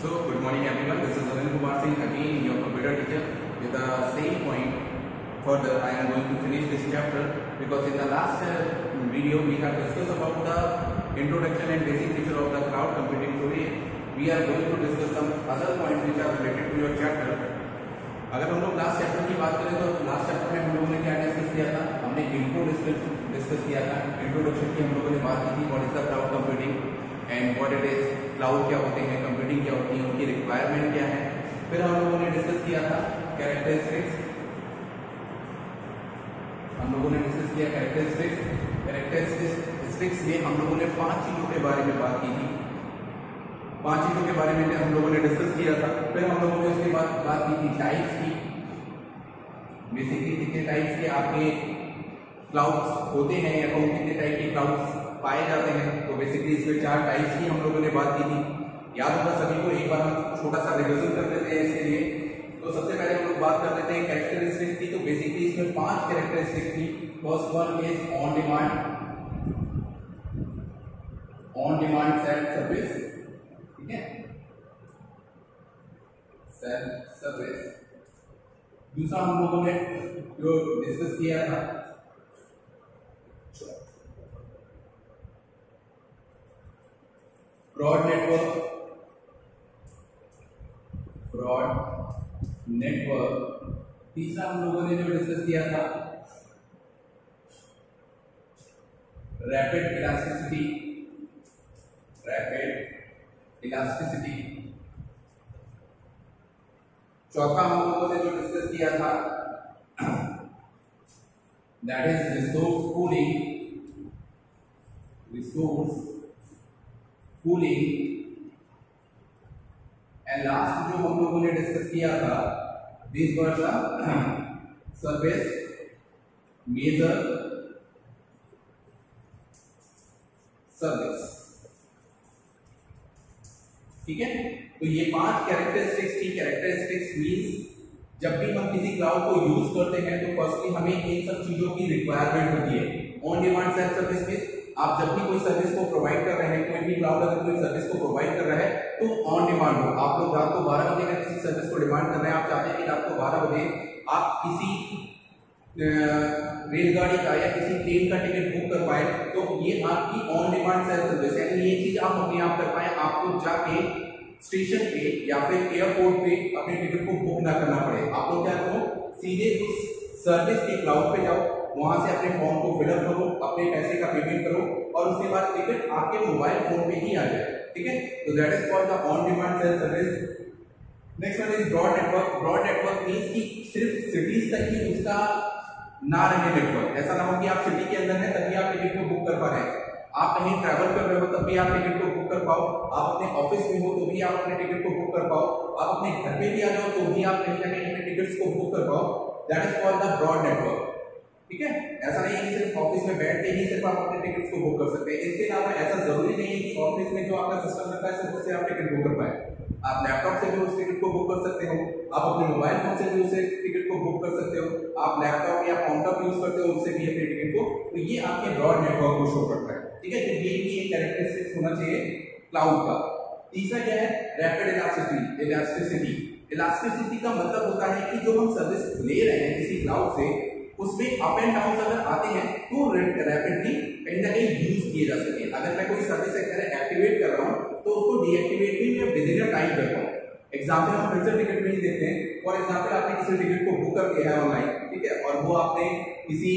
So, good morning everyone. This is Arvind Kumar Singh again, your computer teacher. With the same point, further I am going to finish this chapter because in the last video we have discussed about the introduction and basic feature of the cloud computing. Today we are going to discuss some other points which are related to your chapter. अगर हम लोग last chapter की बात करें तो last chapter में हम लोगों ने क्या डिस्कस किया था? हमने इंट्रो डिस्कस किया था। इंट्रोडक्शन की हम लोगों ने बात की थी what is the cloud computing and what it is, cloud क्या होते हैं, कंप्यूटिंग क्या होती है, उनकी रिक्वायरमेंट क्या है। फिर हम लोगों ने डिस्कस किया था कैरेक्टरिस्टिक्स। हम लोगों ने डिस्कस किया कैरेक्टरिस्टिक्स में हम लोगों ने 5 चीजों के बारे में बात की थी। 5 चीजों के बारे में हम लोगों ने डिस्कस किया था। फिर हम लोगों ने उसके बाद बात की थी टाइप्स की। बेसिकली कितने टाइप्स के आपके क्लाउड्स होते हैं या कितने टाइप के क्लाउड्स पाए जाते हैं। तो बेसिकली इसमें 4 टाइप्स की हम लोगों ने बात की थी। याद होगा सभी को, एक बार हम छोटा सा रिविजन कर लेते हैं इसके लिए। तो सबसे पहले हम लोग बात कर लेते हैं कैरेक्टरिस्टिक्स की। तो बेसिकली इसमें 5 कैरेक्टरिस्टिक्स थी। First one is on demand self service, ठीक है, सेल्फ सर्विस। दूसरा हम लोगों ने जो डिस्कस किया था ब्रॉड नेटवर्क। तीसरा हम लोगों ने जो डिस्कस किया था रैपिड इलास्टिसिटी। चौथा हम लोगों ने जो डिस्कस किया था that is resource pooling. And last जो हम लोगों ने डिस्कस किया था this were the service measure service, ठीक है। तो ये 5 कैरेक्टरिस्टिक्स थी। कैरेक्टरिस्टिक्स मींस जब भी हम किसी क्लाउड को यूज करते हैं तो फर्स्टली हमें इन सब चीजों की रिक्वायरमेंट होती है। ऑन डिमांड सेल्फ सर्विस में आप जब भी कोई सर्विस को प्रोवाइड कर रहे हैं, कोई भी क्लाउड अगर कोई सर्विस को प्रोवाइड कर रहा है तो ऑन डिमांड हो। आप लोग रात को 12 बजे अगर किसी सर्विस को डिमांड कर रहे हैं, आप चाहते हैं कि रात को 12 बजे आप किसी रेलगाड़ी का या किसी ट्रेन का टिकट बुक कर पाए, तो ये आपकी ऑन डिमांड सेल्फ सर्विस है। यानी ये चीज आप अपने आप कर पाए, आपको जाके स्टेशन पे या फिर एयरपोर्ट पे अपने टिकट को बुक ना करना पड़े। आप लोग क्या करो, सीधे उस सर्विस के क्लाउड पे जाओ, वहां से अपने फॉर्म को फिलअप करो, अपने पैसे का पेमेंट करो और उसके बाद टिकट आपके मोबाइल फोन पे ही आ जाए, ठीक है। तो that is called the on demand self service. Next one is broad network. Broad network means कि सिर्फ सिटीज तक ही उसका ना रहे नेटवर्क। ऐसा ना हो कि आप सिटी के अंदर हैं तभी आप टिकट को बुक कर पा रहे हैं, आप कहीं ट्रैवल कर रहे हो तब भी आप टिकट को बुक कर पाओ, आप अपने ऑफिस में हो तो भी आप अपने टिकट को बुक कर पाओ, आप अपने घर पे भी आ जाओ तो भी आप कहीं ना कहीं अपने टिकट्स को बुक कर पाओ। That is called the broad network, ठीक है। ऐसा नहीं है कि सिर्फ ऑफिस में बैठ के ही सिर्फ आप अपने टिकट्स को बुक कर सकते हैं। इसके अलावा ऐसा जरूरी नहीं है कि ऑफिस में जो आपका सिस्टम रहता है सिर्फ उससे आप टिकट बुक कर पाए। आप लैपटॉप से भी उस टिकट को बुक कर सकते हो, आप अपने मोबाइल फोन से भी उसे टिकट को बुक कर सकते हो, आप लैपटॉप या कॉम्प्यूटर यूज करते हो उससे भी अपने टिकट को। तो ये आपके ब्रॉड नेटवर्क को शो करता है, ठीक है। तो ये भी एक कैरेक्टरिस्टिक्स होना चाहिए क्लाउड का। तीसरा क्या है, रैपिड इलास्टिसिटी का मतलब होता है कि जो हम सर्विस ले रहे हैं किसी क्लाउड से उसमें अप एंड डाउन अगर आते हैं तो रैपिडली कहीं ना कहीं यूज किए जा सके। अगर मैं कोई सर्विस एक्टिवेट कर रहा हूँ तो उसको डीएक्टिवेट भी मैं विद इन टाइम करता हूँ। एग्जाम्पल हम फिर से टिकट में ही देखते हैं। फॉर एग्जाम्पल आपने किसी टिकट को बुक कर दिया है ऑनलाइन, ठीक है, और वो आपने किसी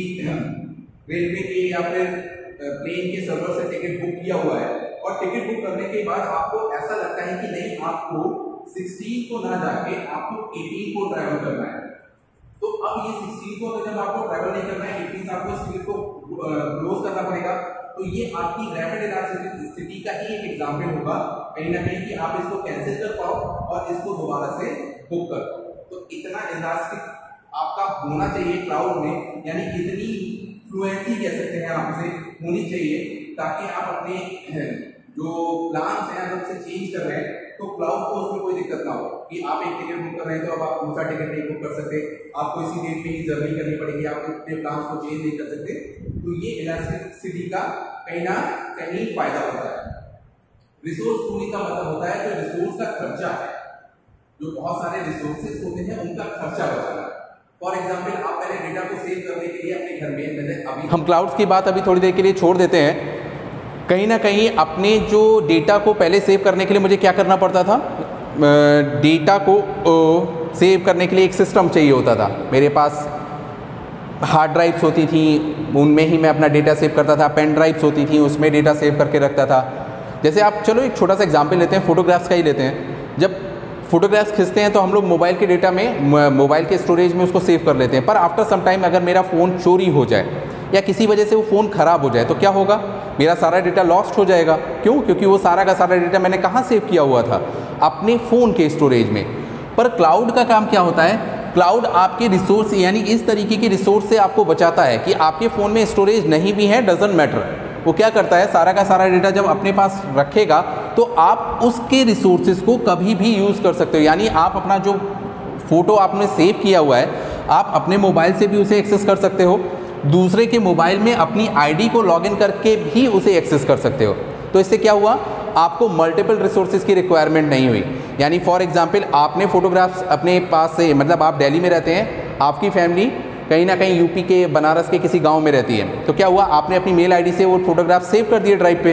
रेलवे के या फिर प्लेन के सर्वर से टिकट बुक किया हुआ है और टिकट बुक करने के बाद आपको ऐसा लगता है कि नहीं, आपको 16 को ना जाके आपको 18 को ट्रैवल करना है। तो अब ये 16 को जब आपको ट्रैवल नहीं करना है, 18 से आपको इस टिकट को क्लोज करना पड़ेगा। तो ये आपकी रैपिड इलास्टिसिटी का ही एक एग्जांपल होगा कहीं ना कहीं कि आप इसको कैंसिल कर पाओ और इसको दोबारा से बुक कर पाओ। तो इतना इलास्टिक आपका होना चाहिए क्लाउड में, यानी इतनी फ्लुएंसी कह सकते हैं आपसे होनी चाहिए ताकि आप अपने जो प्लान्स हैं अगर उसे चेंज कर रहे हैं तो क्लाउड को उसमें कोई दिक्कत ना हो कि आप एक टिकट बुक कर रहे हैं तो अब आप दूसरा टिकट नहीं बुक कर सकते, आपको इसी डेट में ही जर्नी करनी पड़ेगी, आप अपने प्लान्स को चेंज नहीं कर सकते। तो ये इलास्टिसिटी का कहीं ना कहीं फायदा होता है। रिसोर्स पूलिंग का मतलब होता है जो रिसोर्स का खर्चा है, जो बहुत सारे रिसोर्सेज होते हैं उनका खर्चा बचाना। फॉर एग्जाम्पल, आप पहले डेटा को सेव करने के लिए अपने घर में, जैसे अभी हम क्लाउड्स की बात अभी थोड़ी देर के लिए छोड़ देते हैं, कहीं ना कहीं अपने जो डेटा को पहले सेव करने के लिए मुझे क्या करना पड़ता था, डेटा को सेव करने के लिए एक सिस्टम चाहिए होता था। मेरे पास हार्ड ड्राइव्स होती थी, उनमें ही मैं अपना डेटा सेव करता था, पेन ड्राइव्स होती थी, उसमें डेटा सेव करके रखता था। जैसे आप चलो एक छोटा सा एग्जांपल लेते हैं, फोटोग्राफ्स का ही लेते हैं। जब फोटोग्राफ्स खींचते हैं तो हम लोग मोबाइल के डेटा में, मोबाइल के स्टोरेज में उसको सेव कर लेते हैं, पर आफ्टर सम टाइम अगर मेरा फ़ोन चोरी हो जाए या किसी वजह से वो फ़ोन ख़राब हो जाए तो क्या होगा, मेरा सारा डेटा लॉस्ट हो जाएगा। क्यों? क्योंकि वो सारा का सारा डेटा मैंने कहाँ सेव किया हुआ था, अपने फ़ोन के स्टोरेज में। पर क्लाउड का काम क्या होता है, क्लाउड आपके रिसोर्स यानी इस तरीके के रिसोर्स से आपको बचाता है कि आपके फ़ोन में स्टोरेज नहीं भी है, डजंट मैटर। वो क्या करता है, सारा का सारा डेटा जब अपने पास रखेगा तो आप उसके रिसोर्सेज को कभी भी यूज़ कर सकते हो। यानी आप अपना जो फ़ोटो आपने सेव किया हुआ है, आप अपने मोबाइल से भी उसे एक्सेस कर सकते हो, दूसरे के मोबाइल में अपनी आईडी को लॉगिन करके भी उसे एक्सेस कर सकते हो। तो इससे क्या हुआ, आपको मल्टीपल रिसोर्सेज की रिक्वायरमेंट नहीं हुई। यानी फॉर एग्जांपल, आपने फोटोग्राफ्स अपने पास से, मतलब आप दिल्ली में रहते हैं, आपकी फैमिली कहीं ना कहीं यूपी के, बनारस के किसी गांव में रहती है, तो क्या हुआ, आपने अपनी मेल आईडी से वो फोटोग्राफ सेव कर दिए ड्राइव पे।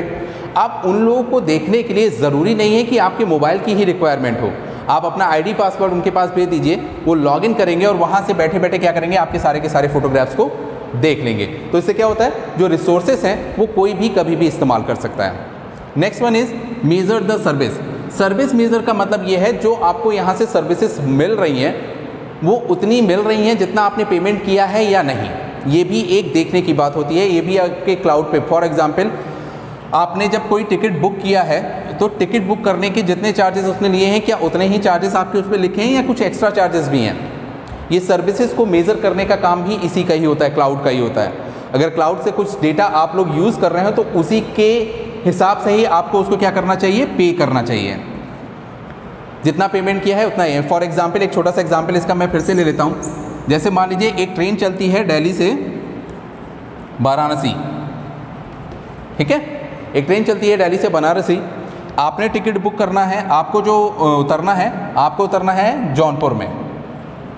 अब उन लोगों को देखने के लिए ज़रूरी नहीं है कि आपके मोबाइल की ही रिक्वायरमेंट हो, आप अपना आईडी पासवर्ड उनके पास भेज दीजिए, वो लॉगिन करेंगे और वहाँ से बैठे बैठे क्या करेंगे, आपके सारे के सारे फोटोग्राफ्स को देख लेंगे। तो इससे क्या होता है, जो रिसोर्सेस हैं वो कोई भी कभी भी इस्तेमाल कर सकता है। Next one is measure the service. Service measure का मतलब ये है, जो आपको यहाँ से सर्विसेज मिल रही हैं वो उतनी मिल रही हैं जितना आपने पेमेंट किया है या नहीं, ये भी एक देखने की बात होती है। ये भी आपके क्लाउड पे, फॉर एग्जांपल, आपने जब कोई टिकट बुक किया है तो टिकट बुक करने के जितने चार्जेस उसने लिए हैं, क्या उतने ही चार्जेस आपके उस पर लिखे हैं या कुछ एक्स्ट्रा चार्जेस भी हैं। ये सर्विसेज को मेज़र करने का काम भी इसी का ही होता है, क्लाउड का ही होता है। अगर क्लाउड से कुछ डेटा आप लोग यूज़ कर रहे हैं तो उसी के हिसाब से ही आपको उसको क्या करना चाहिए, पे करना चाहिए। जितना पेमेंट किया है उतना ही है। फॉर एग्जांपल, एक छोटा सा एग्जांपल इसका मैं फिर से ले लेता हूँ। जैसे मान लीजिए एक ट्रेन चलती है दिल्ली से वाराणसी, ठीक है, एक ट्रेन चलती है दिल्ली से बनारसी। आपने टिकट बुक करना है, आपको जो उतरना है, आपको उतरना है जौनपुर में,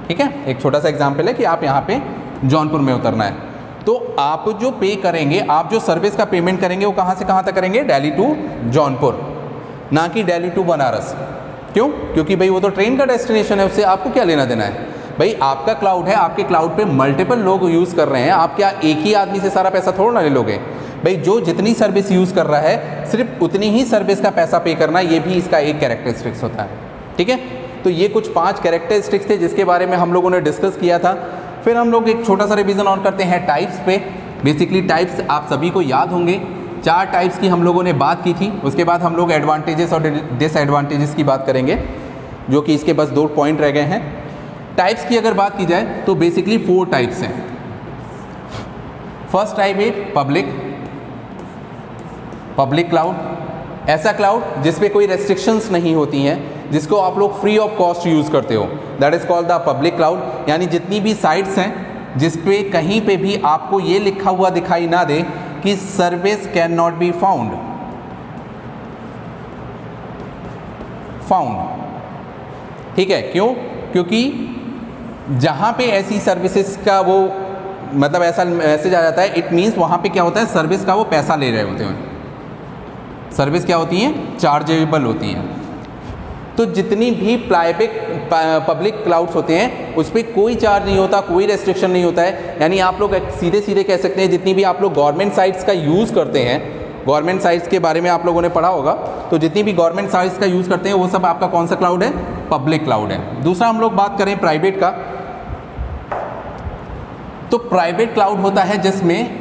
ठीक है। एक छोटा सा एग्जांपल है कि आप यहाँ पे जौनपुर में उतरना है, तो आप जो पे करेंगे, आप जो सर्विस का पेमेंट करेंगे वो कहाँ से कहाँ तक करेंगे, दिल्ली टू जौनपुर, ना कि दिल्ली टू बनारस। क्यों? क्योंकि भाई वो तो ट्रेन का डेस्टिनेशन है, उससे आपको क्या लेना देना है। भाई आपका क्लाउड है, आपके क्लाउड पे मल्टीपल लोग यूज़ कर रहे हैं, आप क्या एक ही आदमी से सारा पैसा थोड़ा ना ले लोगे। भाई जो जितनी सर्विस यूज़ कर रहा है सिर्फ उतनी ही सर्विस का पैसा पे करना, ये भी इसका एक कैरेक्टरिस्टिक्स होता है, ठीक है। तो ये कुछ 5 कैरेक्टरिस्टिक्स थे जिसके बारे में हम लोगों ने डिस्कस किया था। फिर हम लोग एक छोटा सा रिवीजन और करते हैं टाइप्स पे। बेसिकली टाइप्स आप सभी को याद होंगे, 4 टाइप्स की हम लोगों ने बात की थी। उसके बाद हम लोग एडवांटेजेस और डिसएडवांटेजेस की बात करेंगे, जो कि इसके बस 2 पॉइंट रह गए हैं। टाइप्स की अगर बात की जाए तो बेसिकली 4 टाइप्स हैं। फर्स्ट टाइप है पब्लिक क्लाउड, ऐसा क्लाउड जिस पे कोई रेस्ट्रिक्शंस नहीं होती हैं, जिसको आप लोग फ्री ऑफ कॉस्ट यूज़ करते हो, that is called the public cloud. यानी जितनी भी साइट्स हैं जिस पे कहीं पे भी आपको ये लिखा हुआ दिखाई ना दे कि service can not be found, ठीक है। क्यों? क्योंकि जहाँ पे ऐसी सर्विसेज का वो मतलब ऐसा मैसेज आ जाता है, इट मीन्स वहाँ पे क्या होता है, सर्विस का वो पैसा ले रहे होते हैं। सर्विस क्या होती हैं, चार्जेबल होती हैं। तो जितनी भी पब्लिक क्लाउड्स होते हैं उस पर कोई चार्ज नहीं होता, कोई रेस्ट्रिक्शन नहीं होता है। यानी आप लोग सीधे सीधे कह सकते हैं, जितनी भी आप लोग गवर्नमेंट साइट्स का यूज़ करते हैं, गवर्नमेंट साइट्स के बारे में आप लोगों ने पढ़ा होगा, तो जितनी भी गवर्नमेंट साइट्स का यूज़ करते हैं वो सब आपका कौन सा क्लाउड है, पब्लिक क्लाउड है। दूसरा हम लोग बात करें प्राइवेट का, तो प्राइवेट क्लाउड होता है जिसमें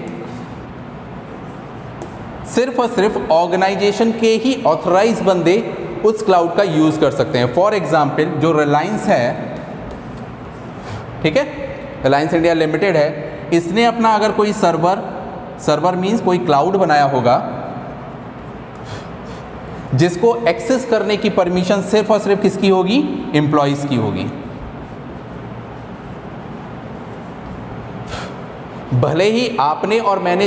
सिर्फ और सिर्फ ऑर्गेनाइजेशन के ही ऑथराइज बंदे उस क्लाउड का यूज़ कर सकते हैं। फॉर एग्जाम्पल, जो रिलायंस है, ठीक है, रिलायंस इंडिया लिमिटेड है, इसने अपना अगर कोई सर्वर मीन्स कोई क्लाउड बनाया होगा जिसको एक्सेस करने की परमिशन सिर्फ और सिर्फ किसकी होगी, एम्प्लॉइज की होगी। भले ही आपने और मैंने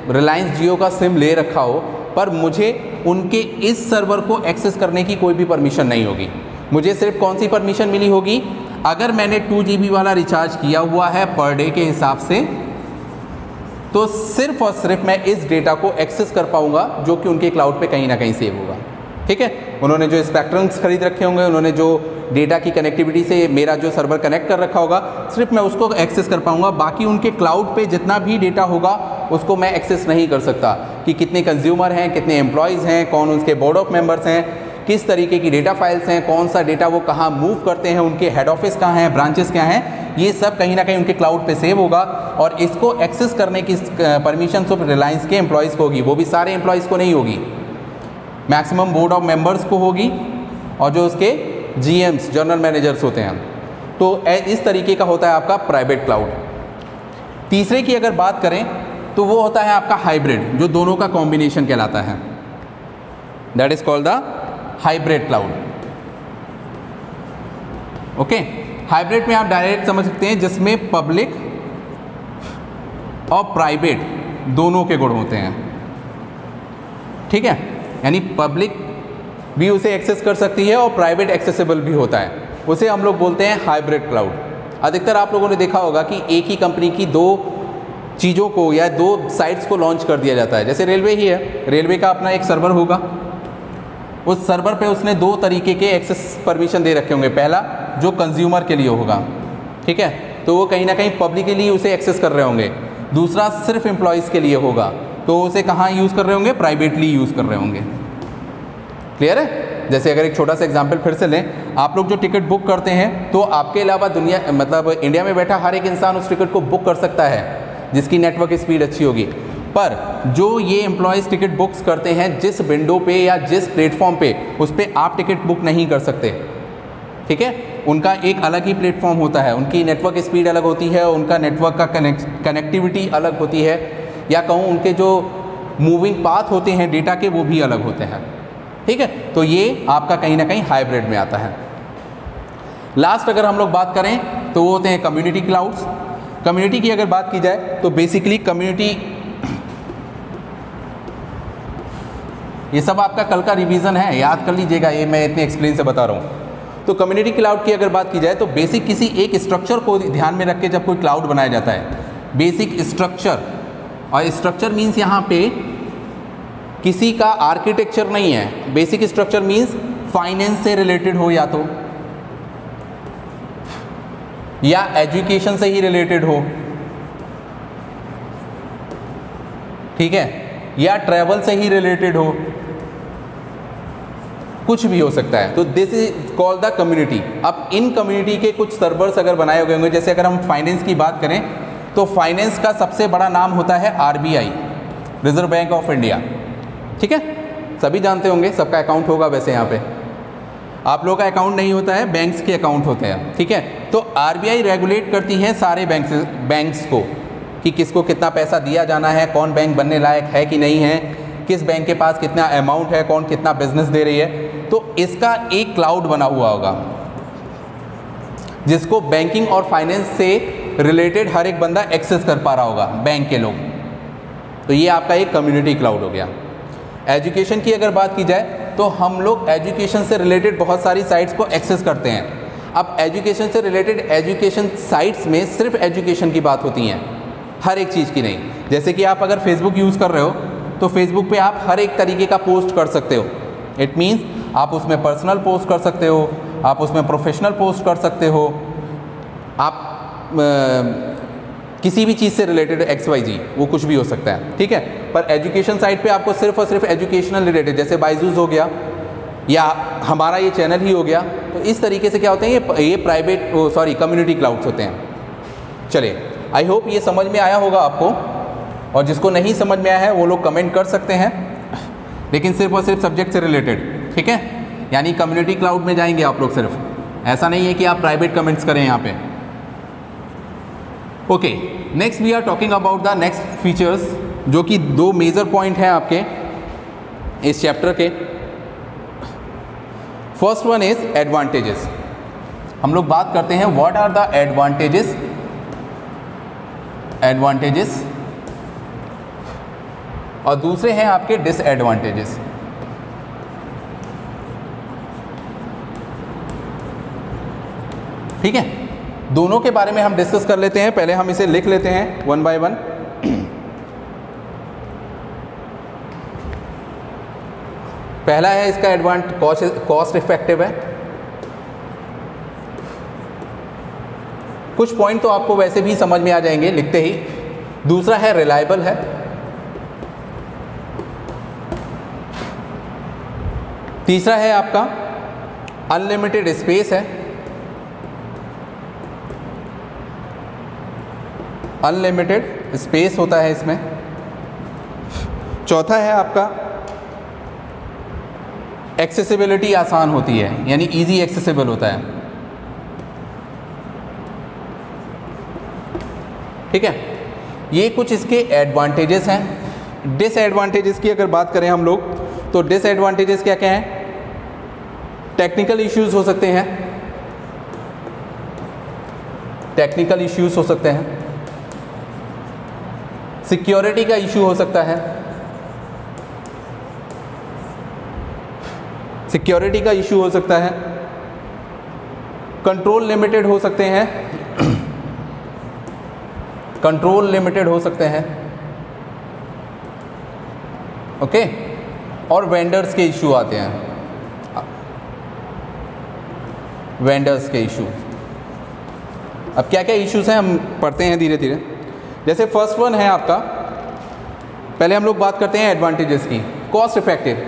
रिलायंस जियो का सिम ले रखा हो, पर मुझे उनके इस सर्वर को एक्सेस करने की कोई भी परमिशन नहीं होगी। मुझे सिर्फ कौन सी परमिशन मिली होगी, अगर मैंने 2 GB वाला रिचार्ज किया हुआ है पर डे के हिसाब से, तो सिर्फ और सिर्फ मैं इस डेटा को एक्सेस कर पाऊंगा जो कि उनके क्लाउड पे कहीं ना कहीं सेव होगा। ठीक है, उन्होंने जो स्पेक्ट्रम्स खरीद रखे होंगे, उन्होंने जो डेटा की कनेक्टिविटी से मेरा जो सर्वर कनेक्ट कर रखा होगा, सिर्फ मैं उसको एक्सेस कर पाऊंगा। बाकी उनके क्लाउड पे जितना भी डेटा होगा उसको मैं एक्सेस नहीं कर सकता, कि कितने कंज्यूमर हैं, कितने एम्प्लॉयज़ हैं, कौन उसके बोर्ड ऑफ मेंबर्स हैं, किस तरीके की डेटा फाइल्स हैं, कौन सा डेटा वो कहाँ मूव करते हैं, उनके हेड ऑफिस कहाँ हैं, ब्रांचेस क्या हैं, ये सब कहीं ना कहीं उनके क्लाउड पे सेव होगा। और इसको एक्सेस करने की परमिशन सिर्फ रिलायंस के एम्प्लॉयज़ को होगी, वो भी सारे एम्प्लॉयज़ को नहीं होगी, मैक्सिमम बोर्ड ऑफ मेंबर्स को होगी और जो उसके GMs जनरल मैनेजर्स होते हैं। तो इस तरीके का होता है आपका प्राइवेट क्लाउड। तीसरे की अगर बात करें तो वो होता है आपका हाइब्रिड, जो दोनों का कॉम्बिनेशन कहलाता है, that is called the hybrid cloud. Okay, hybrid में आप डायरेक्ट समझ सकते हैं, जिसमें पब्लिक और प्राइवेट दोनों के गुण होते हैं। ठीक है, यानी पब्लिक भी उसे एक्सेस कर सकती है और प्राइवेट एक्सेसिबल भी होता है, उसे हम लोग बोलते हैं हाइब्रिड क्लाउड। अधिकतर आप लोगों ने देखा होगा कि एक ही कंपनी की 2 चीज़ों को या 2 साइट्स को लॉन्च कर दिया जाता है। जैसे रेलवे ही है, रेलवे का अपना एक सर्वर होगा, उस सर्वर पे उसने 2 तरीके के एक्सेस परमिशन दे रखे होंगे। पहला जो कंज्यूमर के लिए होगा, ठीक है, तो वो कहीं ना कहीं पब्लिकली उसे एक्सेस कर रहे होंगे। दूसरा सिर्फ एम्प्लॉयज़ के लिए होगा, तो उसे कहाँ यूज़ कर रहे होंगे, प्राइवेटली यूज़ कर रहे होंगे। क्लियर है? जैसे अगर एक छोटा सा एग्जांपल फिर से लें, आप लोग जो टिकट बुक करते हैं, तो आपके अलावा दुनिया मतलब इंडिया में बैठा हर एक इंसान उस टिकट को बुक कर सकता है जिसकी नेटवर्क स्पीड अच्छी होगी। पर जो ये एम्प्लॉयज़ टिकट बुक्स करते हैं, जिस विंडो पे या जिस प्लेटफॉर्म पे, उस पर आप टिकट बुक नहीं कर सकते। ठीक है, उनका एक अलग ही प्लेटफॉर्म होता है, उनकी नेटवर्क स्पीड अलग होती है, उनका नेटवर्क का कनेक्टिविटी अलग होती है, या कहूँ उनके जो मूविंग पाथ होते हैं डेटा के, वो भी अलग होते हैं। ठीक है, तो ये आपका कहीं ना कहीं हाइब्रिड में आता है। लास्ट अगर हम लोग बात करें तो वो होते हैं कम्युनिटी क्लाउड्स। कम्युनिटी की अगर बात की जाए तो बेसिकली कम्युनिटी, ये सब आपका कल का रिवीजन है, याद कर लीजिएगा, ये मैं इतने एक्सप्लेन से बता रहा हूँ। तो कम्युनिटी क्लाउड की अगर बात की जाए तो बेसिक किसी एक स्ट्रक्चर को ध्यान में रख के जब कोई क्लाउड बनाया जाता है, बेसिक स्ट्रक्चर, और स्ट्रक्चर मीन्स यहाँ पे किसी का आर्किटेक्चर नहीं है। बेसिक स्ट्रक्चर मीन्स फाइनेंस से रिलेटेड हो, या एजुकेशन से ही रिलेटेड हो, ठीक है, या ट्रैवल से ही रिलेटेड हो, कुछ भी हो सकता है। तो this is called the community. अब इन कम्युनिटी के कुछ सर्वर्स अगर बनाए हुए होंगे, जैसे अगर हम फाइनेंस की बात करें तो फाइनेंस का सबसे बड़ा नाम होता है RBI, reserve bank of India. ठीक है, सभी जानते होंगे, सबका अकाउंट होगा। वैसे यहाँ पे आप लोगों का अकाउंट नहीं होता है, बैंक्स के अकाउंट होते हैं। ठीक है, तो RBI रेगुलेट करती है सारे बैंक्स को कि किसको कितना पैसा दिया जाना है, कौन बैंक बनने लायक है कि नहीं है, किस बैंक के पास कितना अमाउंट है, कौन कितना बिजनेस दे रही है। तो इसका एक क्लाउड बना हुआ होगा जिसको बैंकिंग और फाइनेंस से रिलेटेड हर एक बंदा एक्सेस कर पा रहा होगा, बैंक के लोग। तो ये आपका एक कम्युनिटी क्लाउड हो गया। एजुकेशन की अगर बात की जाए तो हम लोग एजुकेशन से रिलेटेड बहुत सारी साइट्स को एक्सेस करते हैं। अब एजुकेशन से रिलेटेड एजुकेशन साइट्स में सिर्फ एजुकेशन की बात होती हैं, हर एक चीज़ की नहीं। जैसे कि आप अगर फेसबुक यूज़ कर रहे हो तो फेसबुक पे आप हर एक तरीके का पोस्ट कर सकते हो। इट मीन्स आप उसमें पर्सनल पोस्ट कर सकते हो, आप उसमें प्रोफेशनल पोस्ट कर सकते हो, आप किसी भी चीज़ से रिलेटेड XYZ, वो कुछ भी हो सकता है। ठीक है, पर एजुकेशन साइट पे आपको सिर्फ और सिर्फ एजुकेशनल रिलेटेड, जैसे बायजूस हो गया या हमारा ये चैनल ही हो गया, तो इस तरीके से क्या होते हैं, ये प्राइवेट कम्युनिटी क्लाउड्स होते हैं। चलिए, आई होप ये समझ में आया होगा आपको, और जिसको नहीं समझ में आया है वो लोग कमेंट कर सकते हैं, लेकिन सिर्फ और सिर्फ सब्जेक्ट से रिलेटेड। ठीक है, यानी कम्युनिटी क्लाउड में जाएंगे आप लोग, सिर्फ ऐसा नहीं है कि आप प्राइवेट कमेंट्स करें यहाँ पे। Okay, next we are talking about the next features, जो कि 2 मेजर पॉइंट हैं आपके इस चैप्टर के। First one is advantages. हम लोग बात करते हैं व्हाट आर द एडवांटेजेस और दूसरे हैं आपके डिसएडवांटेजेस। ठीक है, दोनों के बारे में हम डिस्कस कर लेते हैं। पहले हम इसे लिख लेते हैं वन बाय वन। पहला है इसका कॉस्ट इफेक्टिव है। कुछ पॉइंट तो आपको वैसे भी समझ में आ जाएंगे लिखते ही। दूसरा है रिलायबल है। तीसरा है आपका अनलिमिटेड स्पेस है। अनलिमिटेड स्पेस होता है इसमें। चौथा है आपका एक्सेसिबिलिटी आसान होती है, यानी इजी एक्सेसिबल होता है। ठीक है, ये कुछ इसके एडवांटेजेस हैं। डिसएडवांटेजेस की अगर बात करें हम लोग तो डिसएडवांटेजेस क्या क्या हैं? टेक्निकल इश्यूज हो सकते हैं। टेक्निकल इश्यूज हो सकते हैं। सिक्योरिटी का इशू हो सकता है। सिक्योरिटी का इशू हो सकता है। कंट्रोल लिमिटेड हो सकते हैं। कंट्रोल लिमिटेड हो सकते हैं। ओके, और वेंडर्स के इशू आते हैं। वेंडर्स के इशू, अब क्या क्या इश्यूज हैं हम पढ़ते हैं धीरे धीरे। जैसे फर्स्ट वन है आपका, पहले हम लोग बात करते हैं एडवांटेजेस की। Cost effective.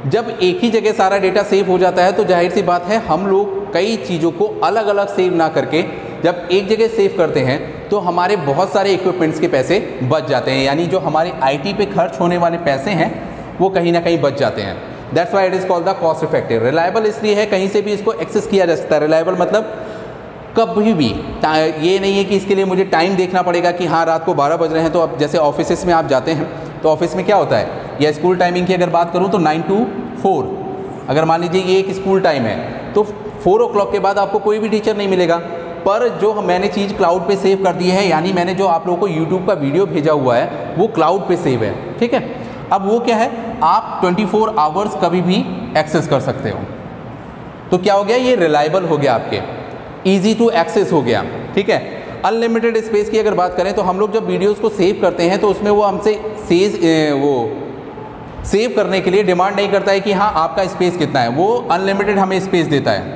जब एक ही जगह सारा डेटा सेव हो जाता है तो जाहिर सी बात है हम लोग कई चीज़ों को अलग अलग सेव ना करके जब एक जगह सेव करते हैं तो हमारे बहुत सारे इक्विपमेंट्स के पैसे बच जाते हैं, यानी जो हमारे आईटी पे खर्च होने वाले पैसे हैं वो कहीं ना कहीं बच जाते हैं। That's why it is called the cost effective. Reliable इसलिए है कहीं से भी इसको एक्सेस किया जा सकता है। रिलायबल मतलब कभी भी, ये नहीं है कि इसके लिए मुझे टाइम देखना पड़ेगा कि हाँ रात को 12 बज रहे हैं। तो अब जैसे ऑफिस में आप जाते हैं तो ऑफिस में क्या होता है, या स्कूल टाइमिंग की अगर बात करूँ तो 9 to 4, अगर मान लीजिए ये एक स्कूल टाइम है तो 4 o'clock के बाद आपको कोई भी टीचर नहीं मिलेगा। पर जो मैंने चीज़ क्लाउड पे सेव कर दी है, यानी मैंने जो आप लोगों को यूट्यूब का वीडियो भेजा हुआ है वो क्लाउड पे सेव है। ठीक है, अब वो क्या है, आप 24 आवर्स कभी भी एक्सेस कर सकते हो। तो क्या हो गया, ये रिलायबल हो गया, आपके ईजी टू एक्सेस हो गया। ठीक है, अनलिमिटेड स्पेस की अगर बात करें तो हम लोग जब वीडियोज़ को सेव करते हैं तो उसमें वो हमसे सेव करने के लिए डिमांड नहीं करता है कि हाँ आपका स्पेस कितना है, वो अनलिमिटेड हमें स्पेस देता है।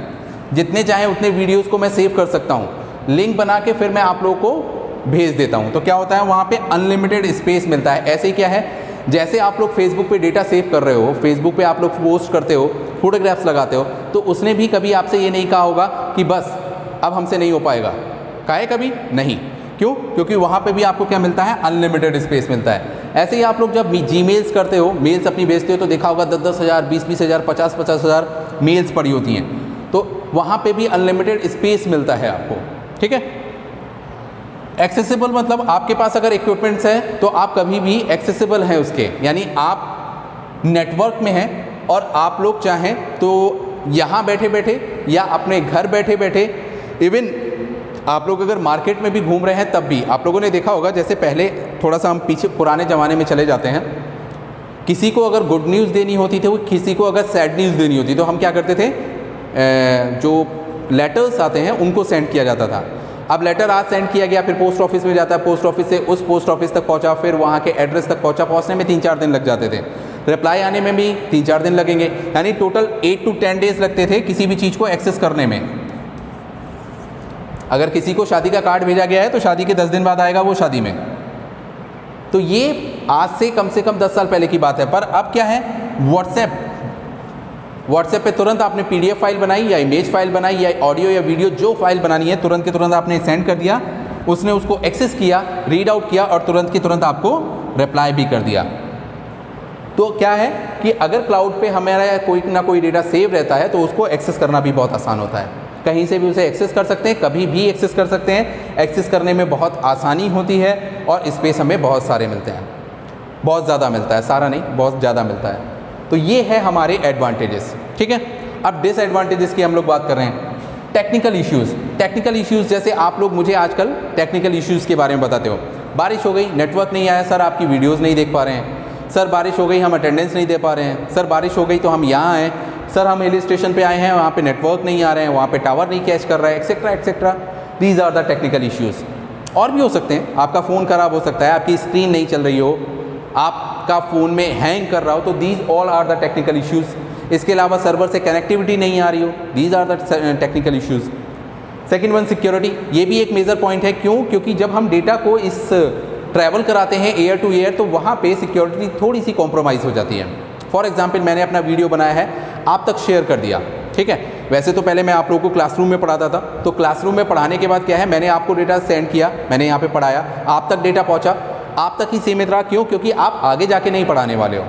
जितने चाहे उतने वीडियोस को मैं सेव कर सकता हूँ, लिंक बना के फिर मैं आप लोगों को भेज देता हूँ। तो क्या होता है, वहाँ पे अनलिमिटेड स्पेस मिलता है। ऐसे ही क्या है, जैसे आप लोग फेसबुक पे डेटा सेव कर रहे हो, फेसबुक पे आप लोग पोस्ट करते हो, फोटोग्राफ्स लगाते हो, तो उसने भी कभी आपसे ये नहीं कहा होगा कि बस अब हमसे नहीं हो पाएगा। कहा कभी नहीं, क्यों? क्योंकि वहाँ पे भी आपको क्या मिलता है, अनलिमिटेड स्पेस मिलता है। ऐसे ही आप लोग जब जीमेल्स करते हो, मेल्स अपनी भेजते हो तो देखा होगा 10-10 हज़ार, 20-20 हज़ार, 50-50 हज़ार मेल्स पड़ी होती हैं, तो वहाँ पे भी अनलिमिटेड स्पेस मिलता है आपको। ठीक है, एक्सेसिबल मतलब आपके पास अगर इक्विपमेंट्स है तो आप कभी भी एक्सेसिबल हैं उसके, यानी आप नेटवर्क में हैं और आप लोग चाहें तो यहाँ बैठे बैठे या अपने घर बैठे बैठे, इवन आप लोग अगर मार्केट में भी घूम रहे हैं तब भी आप लोगों ने देखा होगा, जैसे पहले थोड़ा सा हम पीछे पुराने ज़माने में चले जाते हैं, किसी को अगर गुड न्यूज़ देनी होती थी, किसी को अगर सैड न्यूज़ देनी होती तो हम क्या करते थे, जो लेटर्स आते हैं उनको सेंड किया जाता था। अब लेटर आज सेंड किया गया, फिर पोस्ट ऑफिस में जाता है, पोस्ट ऑफिस से उस पोस्ट ऑफिस तक पहुंचा, फिर वहाँ के एड्रेस तक पहुंचा, पहुँचने में 3-4 दिन लग जाते थे, रिप्लाई आने में भी 3-4 दिन लगेंगे, यानी टोटल 8 to 10 डेज लगते थे किसी भी चीज़ को एक्सेस करने में। अगर किसी को शादी का कार्ड भेजा गया है तो शादी के 10 दिन बाद आएगा वो शादी में। तो ये आज से कम 10 साल पहले की बात है। पर अब क्या है, व्हाट्सएप पे तुरंत आपने PDF फाइल बनाई या इमेज फाइल बनाई या ऑडियो या वीडियो जो फाइल बनानी है, तुरंत के तुरंत आपने सेंड कर दिया, उसने उसको एक्सेस किया, रीड आउट किया और तुरंत के तुरंत आपको रिप्लाई भी कर दिया। तो क्या है कि अगर क्लाउड पे हमारा कोई ना कोई डेटा सेव रहता है तो उसको एक्सेस करना भी बहुत आसान होता है। कहीं से भी उसे एक्सेस कर सकते हैं, कभी भी एक्सेस कर सकते हैं। एक्सेस करने में बहुत आसानी होती है और स्पेस हमें बहुत सारे मिलते हैं, बहुत ज़्यादा मिलता है, सारा नहीं बहुत ज़्यादा मिलता है। तो ये है हमारे एडवांटेजेस। ठीक है, अब डिसएडवांटेजेस की हम लोग बात कर रहे हैं। टेक्निकल इश्यूज़, टेक्निकल इश्यूज़ जैसे आप लोग मुझे आजकल टेक्निकल इश्यूज़ के बारे में बताते हो, बारिश हो गई, नेटवर्क नहीं आया सर, आपकी वीडियोज़ नहीं देख पा रहे हैं, सर बारिश हो गई हम अटेंडेंस नहीं दे पा रहे हैं, सर बारिश हो गई तो हम यहाँ आए, सर हम हिल स्टेशन पे आए हैं वहाँ पे नेटवर्क नहीं आ रहे हैं, वहाँ पे टावर नहीं कैच कर रहा है, et cetera et cetera. These are the technical issues. और भी हो सकते हैं, आपका फ़ोन ख़राब हो सकता है, आपकी स्क्रीन नहीं चल रही हो, आपका फ़ोन में हैंग कर रहा हो, तो these all are the technical issues. इसके अलावा सर्वर से कनेक्टिविटी नहीं आ रही हो, these are the technical issues. Second one, security. ये भी एक मेजर पॉइंट है। क्यों? क्योंकि जब हम डेटा को इस ट्रैवल कराते हैं एयर टू एयर, तो वहाँ पे सिक्योरिटी थोड़ी सी कॉम्प्रोमाइज़ हो जाती है। फॉर एग्जांपल, मैंने अपना वीडियो बनाया है, आप तक शेयर कर दिया, ठीक है। वैसे तो पहले मैं आप लोगों को क्लासरूम में पढ़ाता था, तो क्लासरूम में पढ़ाने के बाद क्या है, मैंने आपको डेटा सेंड किया, मैंने यहाँ पे पढ़ाया, आप तक डेटा पहुँचा, आप तक ही सीमित रहा। क्यों? क्योंकि आप आगे जाके नहीं पढ़ाने वाले हो।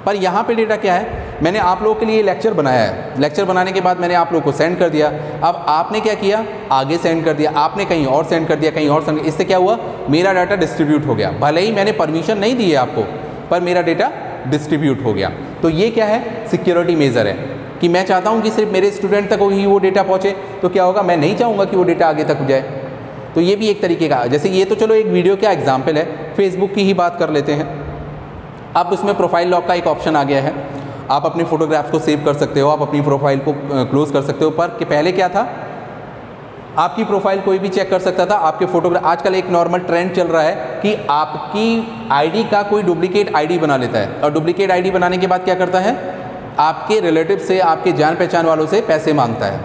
पर यहाँ पे डेटा क्या है, मैंने आप लोगों के लिए लेक्चर बनाया है, लेक्चर बनाने के बाद मैंने आप लोगों को सेंड कर दिया। अब आपने क्या किया, आगे सेंड कर दिया, आपने कहीं और सेंड कर दिया, कहीं और सेंड। इससे क्या हुआ, मेरा डाटा डिस्ट्रीब्यूट हो गया। भले ही मैंने परमिशन नहीं दी है आपको, पर मेरा डेटा डिस्ट्रीब्यूट हो गया। तो ये क्या है, सिक्योरिटी मेजर है कि मैं चाहता हूँ कि सिर्फ मेरे स्टूडेंट तक ही वो डेटा पहुँचे, तो क्या होगा, मैं नहीं चाहूँगा कि वो डेटा आगे तक जाए। तो ये भी एक तरीके का, जैसे ये तो चलो एक वीडियो का एग्जाम्पल है, फेसबुक की ही बात कर लेते हैं। अब उसमें प्रोफाइल लॉक का एक ऑप्शन आ गया है, आप अपनी फ़ोटोग्राफ्स को सेव कर सकते हो, आप अपनी प्रोफाइल को क्लोज़ कर सकते हो। पर कि पहले क्या था, आपकी प्रोफाइल कोई भी चेक कर सकता था, आपके फोटोग्राफ। आजकल एक नॉर्मल ट्रेंड चल रहा है कि आपकी आईडी का कोई डुप्लीकेट आईडी बना लेता है, और डुप्लीकेट आईडी बनाने के बाद क्या करता है, आपके रिलेटिव से, आपके जान पहचान वालों से पैसे मांगता है।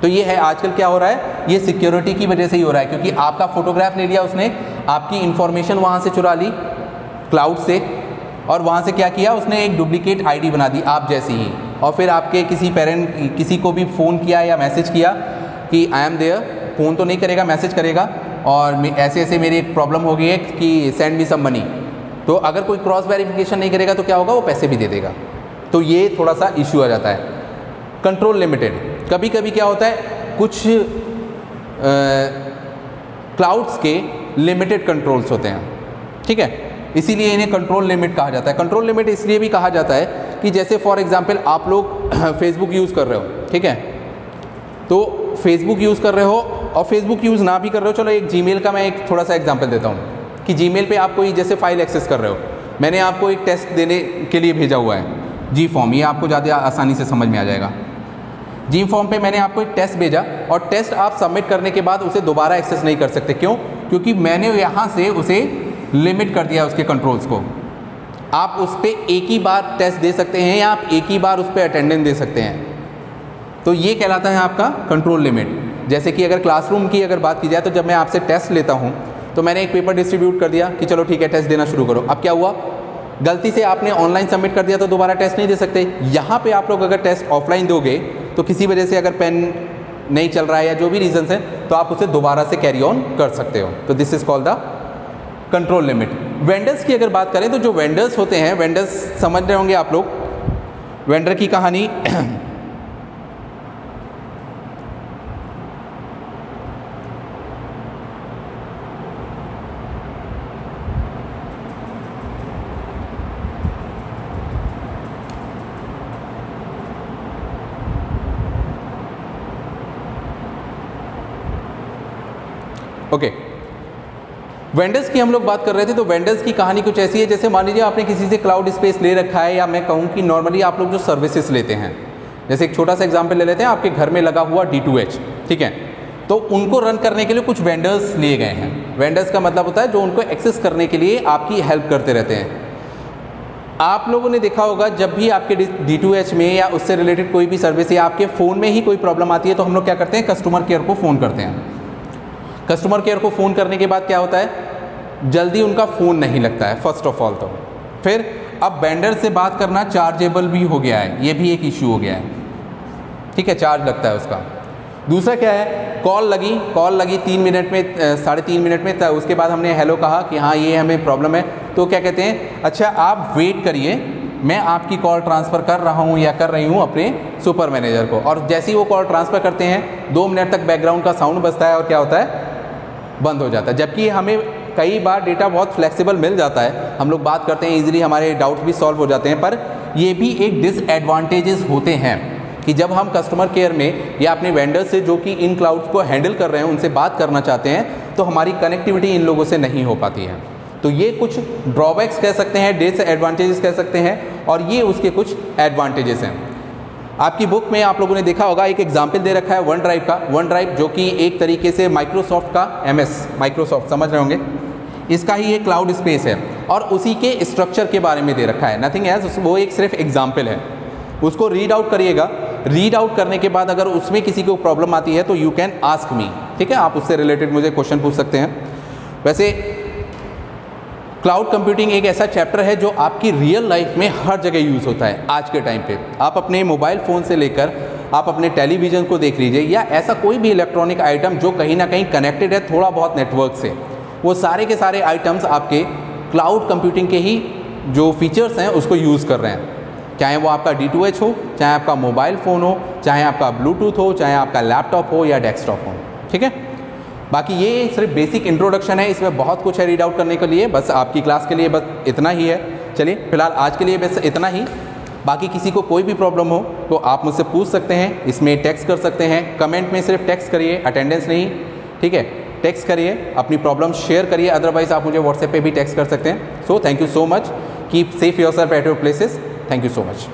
तो ये है आजकल क्या हो रहा है, ये सिक्योरिटी की वजह से ही हो रहा है, क्योंकि आपका फोटोग्राफ ले लिया उसने, आपकी इन्फॉर्मेशन वहाँ से चुरा ली क्लाउड से, और वहाँ से क्या किया उसने, एक डुप्लीकेट आईडी बना दी आप जैसी ही। और फिर आपके किसी पेरेंट, किसी को भी फ़ोन किया या मैसेज किया कि आई एम देयर, फ़ोन तो नहीं करेगा, मैसेज करेगा, और ऐसे ऐसे मेरी एक प्रॉब्लम हो गई है कि सेंड मी सम मनी। तो अगर कोई क्रॉस वेरिफिकेशन नहीं करेगा तो क्या होगा, वो पैसे भी दे देगा। तो ये थोड़ा सा इशू आ जाता है। कंट्रोल लिमिटेड, कभी कभी क्या होता है, कुछ क्लाउड्स के लिमिटेड कंट्रोल्स होते हैं, ठीक है, इसीलिए इन्हें कंट्रोल लिमिट कहा जाता है। कंट्रोल लिमिट इसलिए भी कहा जाता है कि जैसे फॉर एग्जांपल आप लोग फेसबुक यूज़ कर रहे हो, ठीक है, तो फेसबुक यूज़ कर रहे हो, और फेसबुक यूज़ ना भी कर रहे हो, चलो एक जीमेल का मैं एक थोड़ा सा एग्जांपल देता हूँ कि जीमेल पे आप कोई जैसे फाइल एक्सेस कर रहे हो, मैंने आपको एक टेस्ट देने के लिए भेजा हुआ है, जी फॉर्म, ये आपको ज़्यादा आसानी से समझ में आ जाएगा। जी फॉर्म पे मैंने आपको एक टेस्ट भेजा, और टेस्ट आप सबमिट करने के बाद उसे दोबारा एक्सेस नहीं कर सकते। क्यों? क्योंकि मैंने यहाँ से उसे लिमिट कर दिया उसके कंट्रोल्स को। आप उस पर एक ही बार टेस्ट दे सकते हैं, या आप एक ही बार उस पर अटेंडेंस दे सकते हैं। तो ये कहलाता है आपका कंट्रोल लिमिट। जैसे कि अगर क्लासरूम की अगर बात की जाए, तो जब मैं आपसे टेस्ट लेता हूँ, तो मैंने एक पेपर डिस्ट्रीब्यूट कर दिया कि चलो ठीक है टेस्ट देना शुरू करो। अब क्या हुआ, गलती से आपने ऑनलाइन सबमिट कर दिया तो दोबारा टेस्ट नहीं दे सकते। यहाँ पे आप लोग अगर टेस्ट ऑफलाइन दोगे, तो किसी वजह से अगर पेन नहीं चल रहा है या जो भी रीजंस है, तो आप उसे दोबारा से कैरी ऑन कर सकते हो। तो this is called the control limit. Vendors की अगर बात करें, तो जो वेंडर्स होते हैं, वेंडर्स समझ रहे होंगे आप लोग, वेंडर की कहानी ओके, वेंडर्स की हम लोग बात कर रहे थे। तो वेंडर्स की कहानी कुछ ऐसी है, जैसे मान लीजिए आपने किसी से क्लाउड स्पेस ले रखा है, या मैं कहूँ कि नॉर्मली आप लोग जो सर्विसेज लेते हैं, जैसे एक छोटा सा एग्जांपल ले लेते हैं, आपके घर में लगा हुआ D2H, ठीक है, तो उनको रन करने के लिए कुछ वेंडर्स लिए गए हैं। वेंडर्स का मतलब होता है जो उनको एक्सेस करने के लिए आपकी हेल्प करते रहते हैं। आप लोगों ने देखा होगा, जब भी आपके D2H में या उससे रिलेटेड कोई भी सर्विस या आपके फ़ोन में ही कोई प्रॉब्लम आती है, तो हम लोग क्या करते हैं, कस्टमर केयर को फ़ोन करते हैं। कस्टमर केयर को फ़ोन करने के बाद क्या होता है, जल्दी उनका फ़ोन नहीं लगता है फर्स्ट ऑफ ऑल। तो फिर अब वेंडर से बात करना चार्जेबल भी हो गया है, ये भी एक इशू हो गया है, ठीक है, चार्ज लगता है उसका। दूसरा क्या है, कॉल लगी 3 मिनट में, 3.5 मिनट में, उसके बाद हमने हेलो कहा कि हाँ ये हमें प्रॉब्लम है, तो क्या कहते हैं, अच्छा आप वेट करिए, मैं आपकी कॉल ट्रांसफ़र कर रहा हूँ या कर रही हूँ अपने सुपर मैनेजर को। और जैसे ही वो कॉल ट्रांसफ़र करते हैं, 2 मिनट तक बैकग्राउंड का साउंड बजता है, और क्या होता है, बंद हो जाता है। जबकि हमें कई बार डेटा बहुत फ्लेक्सिबल मिल जाता है, हम लोग बात करते हैं इजीली, हमारे डाउट्स भी सॉल्व हो जाते हैं। पर ये भी एक डिसएडवांटेजेस होते हैं कि जब हम कस्टमर केयर में या अपने वेंडर से जो कि इन क्लाउड्स को हैंडल कर रहे हैं, उनसे बात करना चाहते हैं, तो हमारी कनेक्टिविटी इन लोगों से नहीं हो पाती है। तो ये कुछ ड्रॉबैक्स कह सकते हैं, डिसएडवांटेजेस कह सकते हैं, और ये उसके कुछ एडवांटेजेस हैं। आपकी बुक में आप लोगों ने देखा होगा एक एग्जाम्पल दे रखा है वन ड्राइव का। वन ड्राइव जो कि एक तरीके से माइक्रोसॉफ्ट का MS, माइक्रोसॉफ्ट समझ रहे होंगे, इसका ही एक क्लाउड स्पेस है और उसी के स्ट्रक्चर के बारे में दे रखा है, नथिंग एल्स। वो एक सिर्फ एग्जाम्पल है, उसको रीड आउट करिएगा। रीड आउट करने के बाद अगर उसमें किसी को प्रॉब्लम आती है तो यू कैन आस्क मी, ठीक है, आप उससे रिलेटेड मुझे क्वेश्चन पूछ सकते हैं। वैसे क्लाउड कंप्यूटिंग एक ऐसा चैप्टर है जो आपकी रियल लाइफ में हर जगह यूज़ होता है आज के टाइम पे। आप अपने मोबाइल फ़ोन से लेकर आप अपने टेलीविज़न को देख लीजिए, या ऐसा कोई भी इलेक्ट्रॉनिक आइटम जो कहीं ना कहीं कनेक्टेड है थोड़ा बहुत नेटवर्क से, वो सारे के सारे आइटम्स आपके क्लाउड कंप्यूटिंग के ही जो फीचर्स हैं उसको यूज़ कर रहे हैं। चाहे वो आपका D2H हो, चाहे आपका मोबाइल फ़ोन हो, चाहे आपका ब्लूटूथ हो, चाहे आपका लैपटॉप हो या डेस्कटॉप हो, ठीक है। बाकी ये सिर्फ बेसिक इंट्रोडक्शन है, इसमें बहुत कुछ है रीड आउट करने के लिए। बस आपकी क्लास के लिए बस इतना ही है। चलिए फिलहाल आज के लिए बस इतना ही। बाकी किसी को कोई भी प्रॉब्लम हो तो आप मुझसे पूछ सकते हैं, इसमें टेक्स्ट कर सकते हैं, कमेंट में सिर्फ टेक्स्ट करिए, अटेंडेंस नहीं, ठीक है। टेक्स्ट करिए, अपनी प्रॉब्लम शेयर करिए, अदरवाइज आप मुझे व्हाट्सएप पे भी टेक्स्ट कर सकते हैं। So thank you so much, keep safe yourself at your places. Thank you so much.